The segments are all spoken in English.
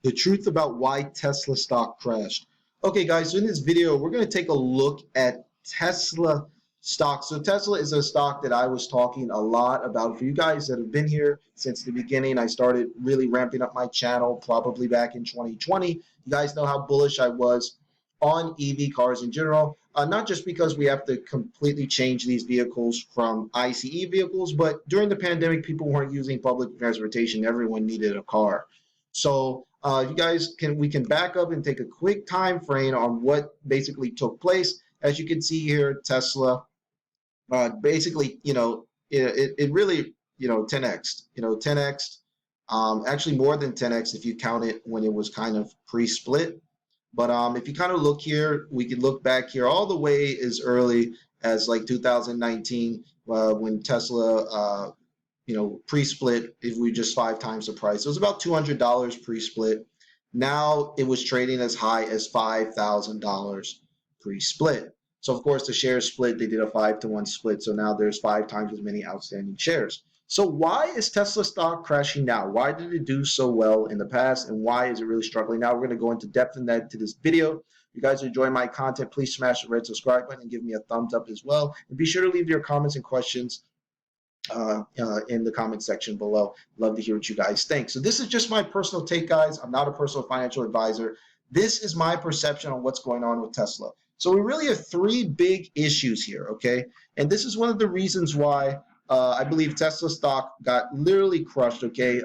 The truth about why Tesla stock crashed. Okay, guys, so in this video, we're going to take a look at Tesla stock. So Tesla is a stock that I was talking a lot about. For you guys that have been here since the beginning, I started really ramping up my channel probably back in 2020. You guys know how bullish I was on EV cars in general, not just because we have to completely change these vehicles from ICE vehicles, but during the pandemic, people weren't using public transportation. Everyone needed a car. So you guys we can back up and take a quick time frame on what basically took place. As you can see here, Tesla basically, it really, 10x, 10x, actually more than 10x if you count it when it was kind of pre-split. But if you kind of look here, we can look back here all the way as early as like 2019 when Tesla pre-split, if we just 5 times the price. It was about $200 pre-split. Now it was trading as high as $5,000 pre-split. So of course the shares split, they did a 5-to-1 split. So now there's 5 times as many outstanding shares. So why is Tesla stock crashing now? Why did it do so well in the past? And why is it really struggling now? We're going to go into depth in that to this video. If you guys are enjoying my content, please smash the red subscribe button and give me a thumbs up as well. And be sure to leave your comments and questions in the comment section below. Love to hear what you guys think. So this is just my personal take, guys. I'm not a personal financial advisor. This is my perception on what's going on with Tesla. So we really have 3 big issues here, okay? And this is one of the reasons why I believe Tesla stock got literally crushed, okay?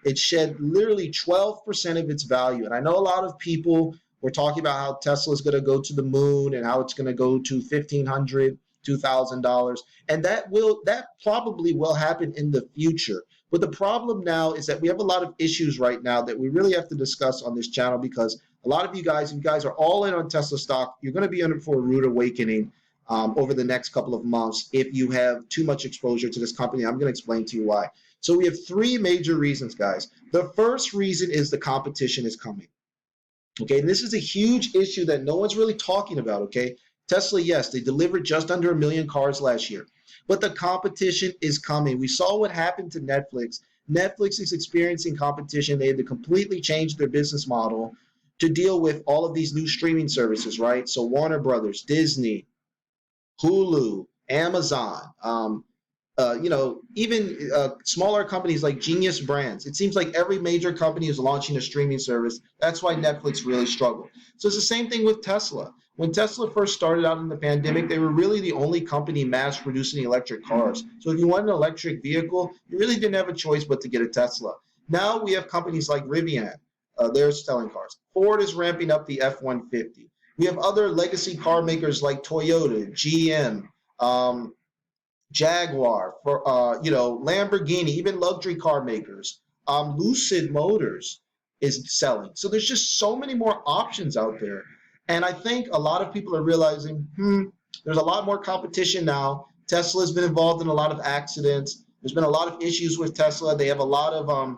It shed literally 12% of its value. And I know a lot of people were talking about how Tesla is going to go to the moon and how it's going to go to $1,500, $2,000, and that probably will happen in the future. But the problem now is that we have a lot of issues right now that we really have to discuss on this channel, because a lot of you guys, are all in on Tesla stock, you're going to be in for a rude awakening over the next couple of months if you have too much exposure to this company. I'm going to explain to you why. So we have 3 major reasons, guys. The first reason is the competition is coming. Okay, and this is a huge issue that no one's really talking about, okay? Tesla, yes, they delivered just under 1 million cars last year, but the competition is coming. We saw what happened to Netflix. Netflix is experiencing competition. They had to completely change their business model to deal with all of these new streaming services, right? So Warner Brothers, Disney, Hulu, Amazon, even smaller companies like Genius Brands. It seems like every major company is launching a streaming service. That's why Netflix really struggled. So it's the same thing with Tesla. When Tesla first started out in the pandemic, they were really the only company mass producing electric cars. So if you want an electric vehicle, you really didn't have a choice but to get a Tesla. Now we have companies like Rivian. They're selling cars. Ford is ramping up the F-150. We have other legacy car makers like Toyota, GM, Jaguar, for Lamborghini, even luxury car makers. Lucid Motors is selling. So there's just so many more options out there. And I think a lot of people are realizing, there's a lot more competition now. Tesla's been involved in a lot of accidents. There's been a lot of issues with Tesla. They have a lot of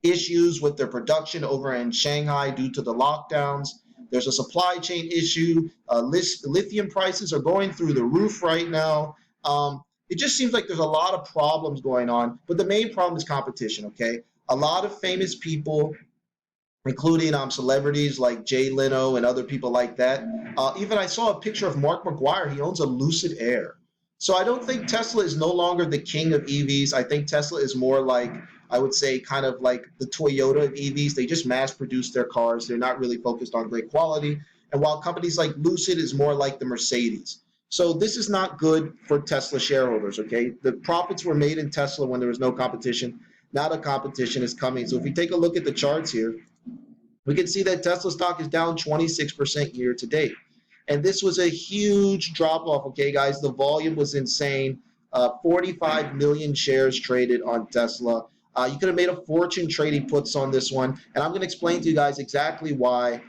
issues with their production over in Shanghai due to the lockdowns. There's a supply chain issue. Lithium prices are going through the roof right now. It just seems like there's a lot of problems going on, but the main problem is competition, okay? A lot of famous people, including celebrities like Jay Leno and other people like that. Even I saw a picture of Mark McGuire. He owns a Lucid Air. So I don't think Tesla is no longer the king of EVs. I think Tesla is more like, I would say, kind of like the Toyota of EVs. They just mass produce their cars. They're not really focused on great quality. And while companies like Lucid is more like the Mercedes. So this is not good for Tesla shareholders, okay? The profits were made in Tesla when there was no competition. Now the competition is coming. So if we take a look at the charts here, we can see that Tesla stock is down 26% year to date. And this was a huge drop off, okay, guys? The volume was insane. 45 million shares traded on Tesla. You could have made a fortune trading puts on this one. And I'm going to explain to you guys exactly why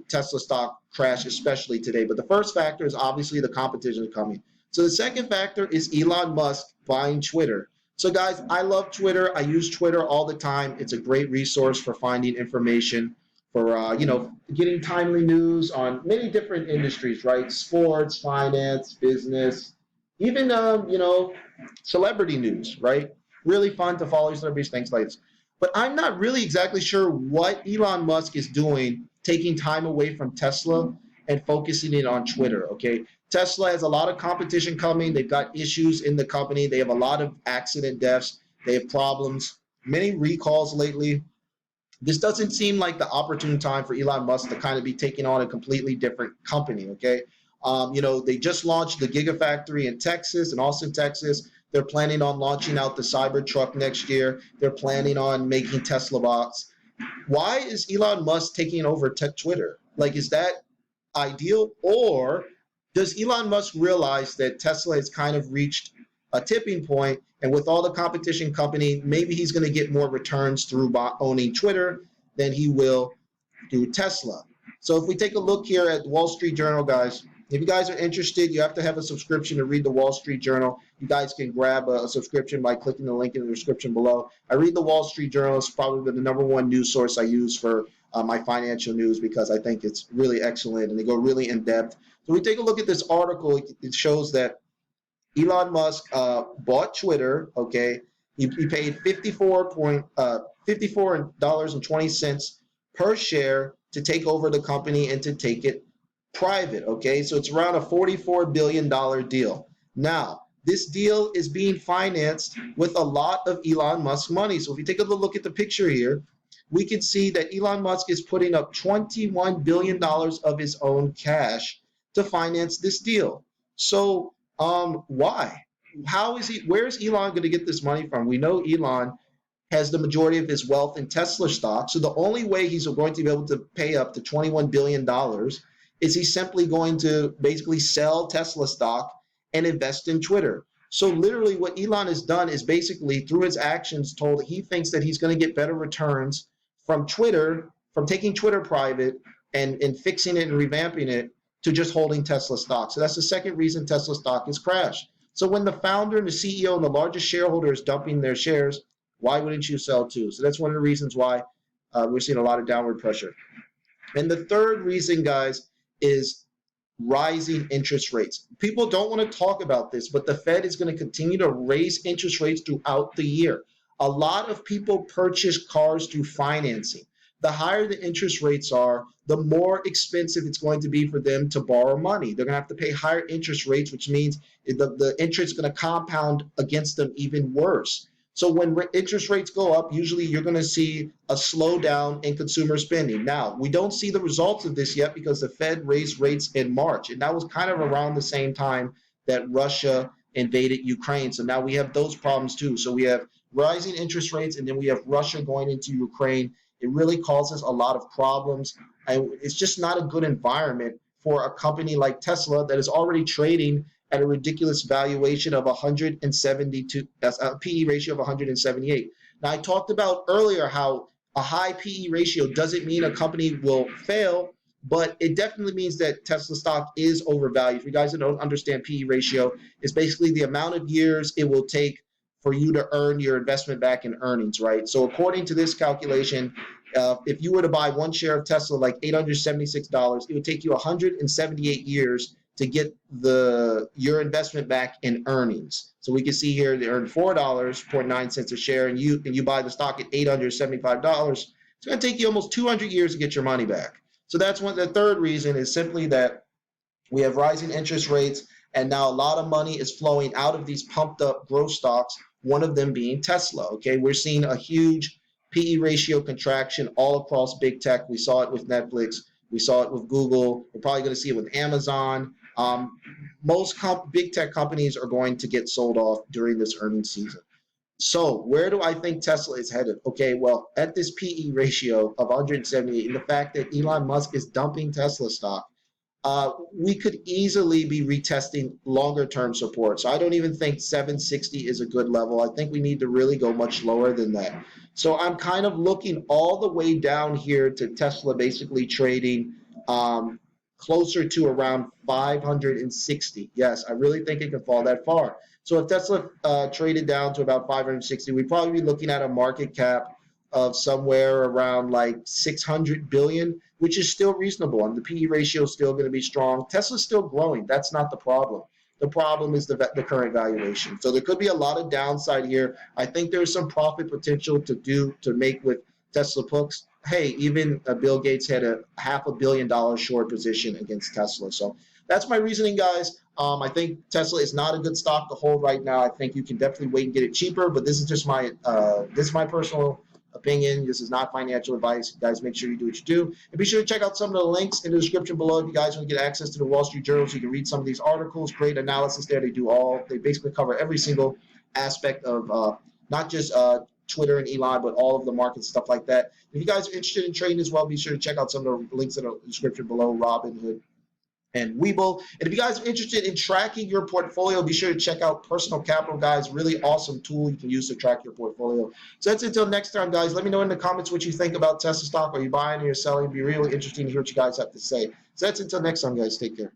Tesla stock crashed, especially today. But the first factor is obviously the competition coming. So the second factor is Elon Musk buying Twitter. So guys, I love Twitter. I use Twitter all the time. It's a great resource for finding information, for getting timely news on many different industries, right? Sports, finance, business, even celebrity news, right? Really fun to follow celebrities, things like this. But I'm not really exactly sure what Elon Musk is doing, taking time away from Tesla and focusing it on Twitter. Okay. Tesla has a lot of competition coming. They've got issues in the company. They have a lot of accident deaths. They have problems, many recalls lately. This doesn't seem like the opportune time for Elon Musk to kind of be taking on a completely different company. Okay. They just launched the Gigafactory in Texas, in Austin, Texas. They're planning on launching out the Cybertruck next year. They're planning on making Tesla bots. Why is Elon Musk taking over Twitter? Like, is that ideal? Or does Elon Musk realize that Tesla has kind of reached a tipping point, and with all the competition company, maybe he's going to get more returns through owning Twitter than he will through Tesla? So if we take a look here at the Wall Street Journal, guys, if you guys are interested, you have to have a subscription to read the Wall Street Journal. You guys can grab a subscription by clicking the link in the description below. I read the Wall Street Journal. It's probably the number one news source I use for my financial news because I think it's really excellent and they go really in depth. So we take a look at this article. It shows that Elon Musk bought Twitter. Okay, he paid $54.20 per share to take over the company and to take it private. Okay, so it's around a $44 billion deal. Now, this deal is being financed with a lot of Elon Musk money. So if you take a look at the picture here, we can see that Elon Musk is putting up $21 billion of his own cash to finance this deal. So why? How is he? Where's Elon going to get this money from? We know Elon has the majority of his wealth in Tesla stock. So the only way he's going to be able to pay up to $21 billion is he's simply going to basically sell Tesla stock and invest in Twitter. So literally what Elon has done is basically through his actions told he thinks that he's going to get better returns from Twitter, from taking Twitter private and fixing it and revamping it to just holding Tesla stock. So that's the second reason Tesla stock has crashed. So when the founder and the CEO and the largest shareholder is dumping their shares, why wouldn't you sell too? So that's one of the reasons why we're seeing a lot of downward pressure. And the third reason, guys, is rising interest rates. People don't want to talk about this, but the Fed is going to continue to raise interest rates throughout the year. A lot of people purchase cars through financing. The higher the interest rates are, the more expensive it's going to be for them to borrow money. They're going to have to pay higher interest rates, which means the interest is going to compound against them even worse. So when interest rates go up, usually you're going to see a slowdown in consumer spending. Now, we don't see the results of this yet because the Fed raised rates in March, and that was kind of around the same time that Russia invaded Ukraine. So now we have those problems too. So we have rising interest rates, and then we have Russia going into Ukraine. It really causes a lot of problems. It's just not a good environment for a company like Tesla that is already trading at a ridiculous valuation of 172, that's a PE ratio of 178. Now, I talked about earlier how a high PE ratio doesn't mean a company will fail, but it definitely means that Tesla stock is overvalued. For you guys that don't understand PE ratio, it's basically the amount of years it will take for you to earn your investment back in earnings, right? So according to this calculation, if you were to buy one share of Tesla, like $876, it would take you 178 years to get your investment back in earnings. So we can see here they earned $4.09 a share, and you buy the stock at $875. It's going to take you almost 200 years to get your money back. So that's the third reason is simply that we have rising interest rates, and now a lot of money is flowing out of these pumped up growth stocks, one of them being Tesla. Okay, we're seeing a huge PE ratio contraction all across big tech. We saw it with Netflix. We saw it with Google. We're probably going to see it with Amazon. Most big tech companies are going to get sold off during this earnings season. So where do I think Tesla is headed? Okay, well, at this PE ratio of 178, and the fact that Elon Musk is dumping Tesla stock, we could easily be retesting longer term support. So I don't even think 760 is a good level. I think we need to really go much lower than that. So I'm kind of looking all the way down here to Tesla basically trading closer to around 560. Yes, I really think it can fall that far. So if Tesla traded down to about 560, we'd probably be looking at a market cap of somewhere around like 600 billion, which is still reasonable. And the PE ratio is still going to be strong. Tesla's still growing. That's not the problem. The problem is the current valuation. So there could be a lot of downside here. I think there's some profit potential to make with Tesla puts. Hey, even Bill Gates had a $500 million short position against Tesla. So that's my reasoning, guys. I think Tesla is not a good stock to hold right now. I think you can definitely wait and get it cheaper, but this is just my personal opinion. This is not financial advice. You guys, make sure you do what you do. And be sure to check out some of the links in the description below if you guys want to get access to the Wall Street Journal so you can read some of these articles. Great analysis there. They basically cover every single aspect of not just Twitter and Elon, but all of the market stuff like that. If you guys are interested in trading as well, be sure to check out some of the links in the description below, Robinhood and Webull. And if you guys are interested in tracking your portfolio, be sure to check out Personal Capital, guys. Really awesome tool you can use to track your portfolio. So that's it until next time, guys. Let me know in the comments what you think about Tesla stock. Are you buying or you're selling? It'd be really interesting to hear what you guys have to say. So that's it until next time, guys. Take care.